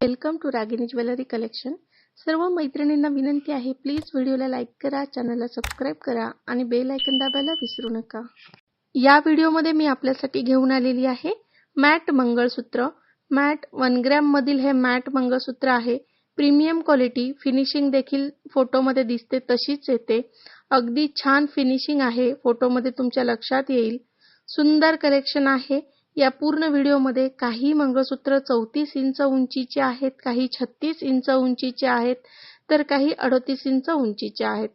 Welcome to Ragini jewellery collection. सर्व मैत्रिणींना विनंती आहे, प्लीज व्हिडिओला लाईक करा, चॅनलला सबस्क्राईब करा आणि बेल आयकॉन दाबायला विसरू नका। या व्हिडिओमध्ये मी आपल्यासाठी घेऊन आलेली आहे मॅट मंगळसूत्र। मॅट 1 ग्रॅम मधील हे मॅट मंगळसूत्र आहे। प्रीमियम क्वालिटी, फिनिशिंग देखील फोटोमध्ये दिसते तशीच येते। अगदी छान फिनिशिंग आहे, फोटोमध्ये तुमच्या लक्षात येईल। सुंदर कलेक्शन आहे। या पूर्ण व्हिडिओमध्ये काही मंगळसूत्र 34 इंच उंचीचे आहेत, काही 36 इंच उंचीचे आहेत, तर काही 38 इंच उंचीचे आहेत।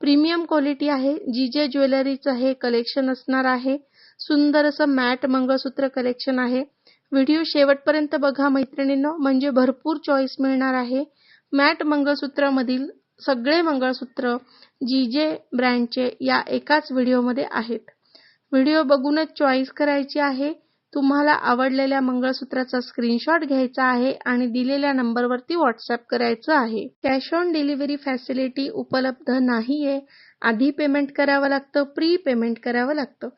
प्रीमियम क्वालिटी आहे। जीजे ज्वेलरीचं हे कलेक्शन असणार आहे। सुंदर असं मॅट मंगळसूत्र कलेक्शन आहे। व्हिडिओ शेवटपर्यंत बघा मैत्रिणींनो, म्हणजे भरपूर चॉईस मिळणार आहे। मॅट मंगळसूत्रामधील सगळे मंगळसूत्र जीजे ब्रँडचे या एकाच व्हिडिओमध्ये आहेत। व्हिडिओ बघूनच चॉईस करायची आहे। तुम्हाला आवडलेल्या मंगळसूत्राचा स्क्रीनशॉट घ्यायचा आहे आणि दिलेल्या नंबरवरती व्हॉट्सअप करायचं आहे। कॅश ऑन डिलिव्हरी फॅसिलिटी उपलब्ध नाहीये। आधी पेमेंट करावं लागतं, प्री पेमेंट करावं लागतं।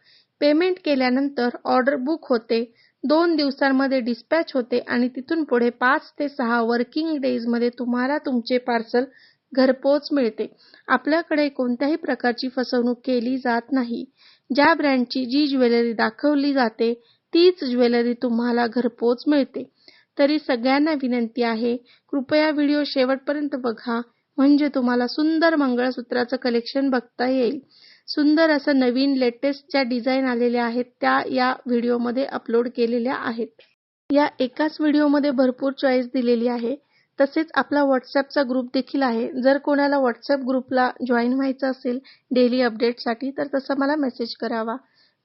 पेमेंट केल्यानंतर ऑर्डर बुक होते, 2 दिवसांमध्ये डिस्पॅच होते आणि तिथून पुढे 5 ते 6 वर्किंग डेज मध्ये तुम्हाला तुमचे पार्सल घरपोच मिळते। आपल्याकडे कोणत्याही प्रकारची फसवणूक केली जात नाही। ज्या ब्रँडची जी ज्वेलरी दाखवली जाते तीच ज्वेलरी तुम्हाला घरपोच मिळते। तरी सगळ्यांना विनंती आहे, कृपया व्हिडिओ शेवटपर्यंत बघा, म्हणजे तुम्हाला सुंदर मंगळसूत्राचं कलेक्शन बघता येईल। सुंदर असं नवीन लेटेस्ट ज्या डिझाईन आलेल्या आहेत त्या या व्हिडिओमध्ये अपलोड केलेल्या आहेत। या एकाच व्हिडिओमध्ये भरपूर चॉईस दिलेली आहे। तसेच आपला व्हॉट्सअपचा ग्रुप देखील आहे। जर कोणाला व्हॉट्सअप ग्रुपला जॉईन व्हायचं असेल डेली अपडेटसाठी तर तसं मला मेसेज करावा।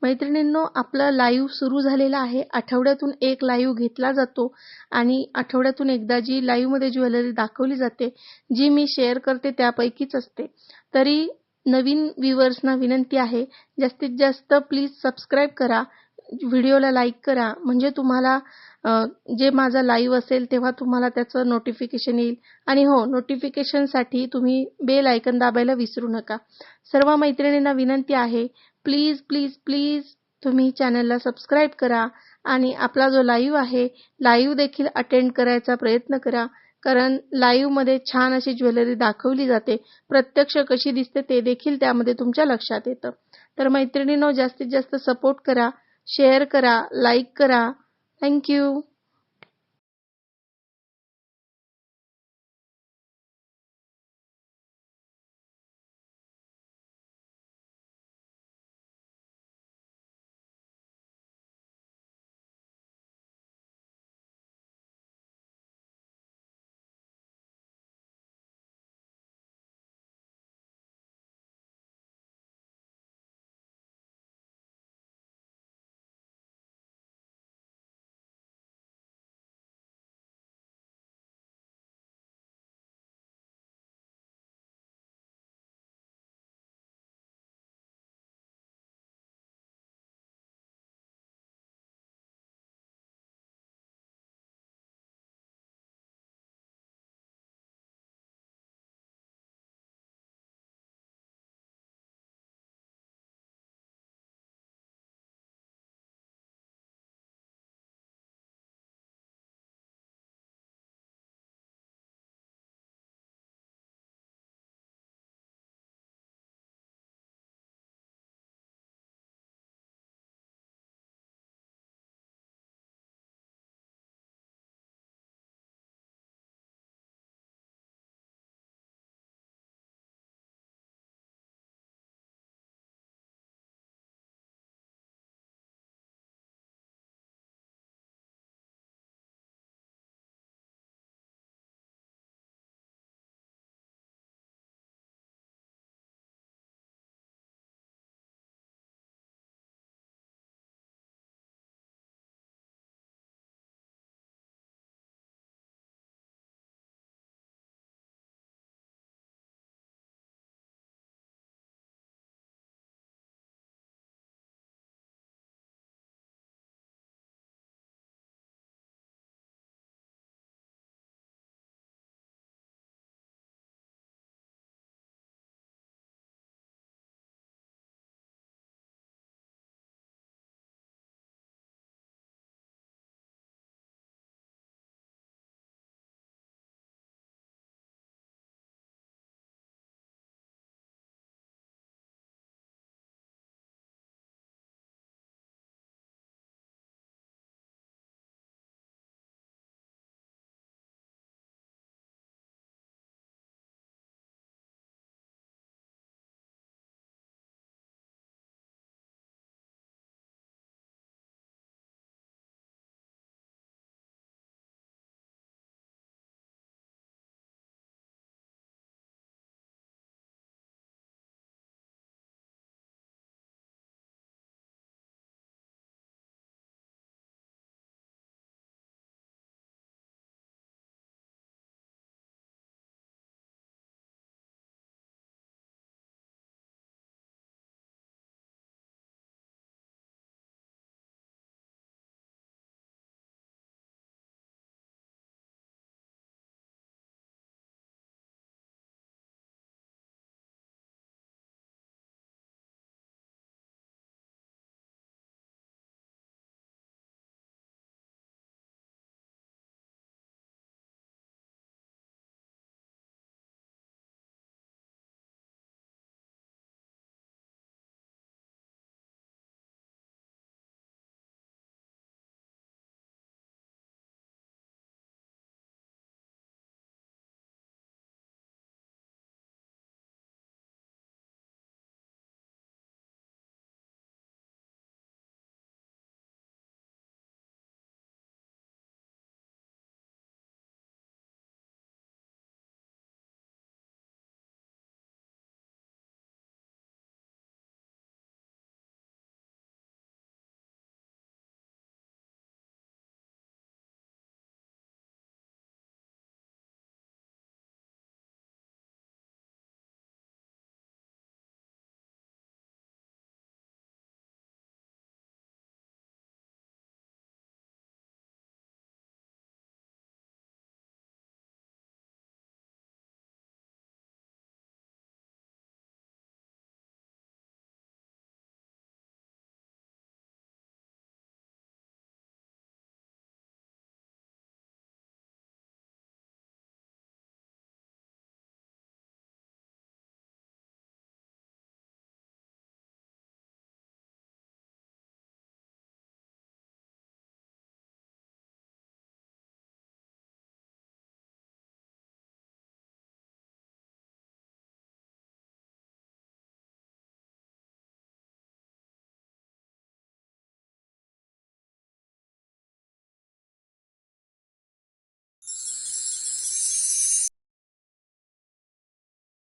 मैत्रिणींनो, आपलं लाईव्ह सुरू झालेला आहे। आठवड्यातून एक लाईव्ह घेतला जातो आणि आठवड्यातून एकदा जी लाईव्ह मध्ये ज्वेलरी दाखवली जाते, जी मी शेअर करते त्यापैकीच असते। तरी नवीन व्ह्यूअर्सना विनंती आहे, जास्तीत जास्त प्लीज सबस्क्राईब करा, व्हिडिओला लाईक करा, म्हणजे तुम्हाला जे माझा लाईव्ह असेल तेव्हा तुम्हाला त्याचं नोटिफिकेशन येईल। आणि हो, नोटिफिकेशनसाठी तुम्ही बेल आयकॉन दाबायला विसरू नका। सर्व मैत्रिणींना विनंती आहे, प्लीज प्लीज प्लीज तुम्ही चॅनलला सबस्क्राईब करा आणि आपला जो लाईव्ह आहे लाईव्ह देखील अटेंड करायचा प्रयत्न करा, कारण लाईव्ह मध्ये छान अशी ज्वेलरी दाखवली जाते। प्रत्यक्ष कशी दिसते ते देखील त्यामध्ये तुमच्या लक्षात येतं। तर मैत्रिणींनो, जास्तीत जास्त सपोर्ट करा, शेअर करा, लाईक करा। Thank you.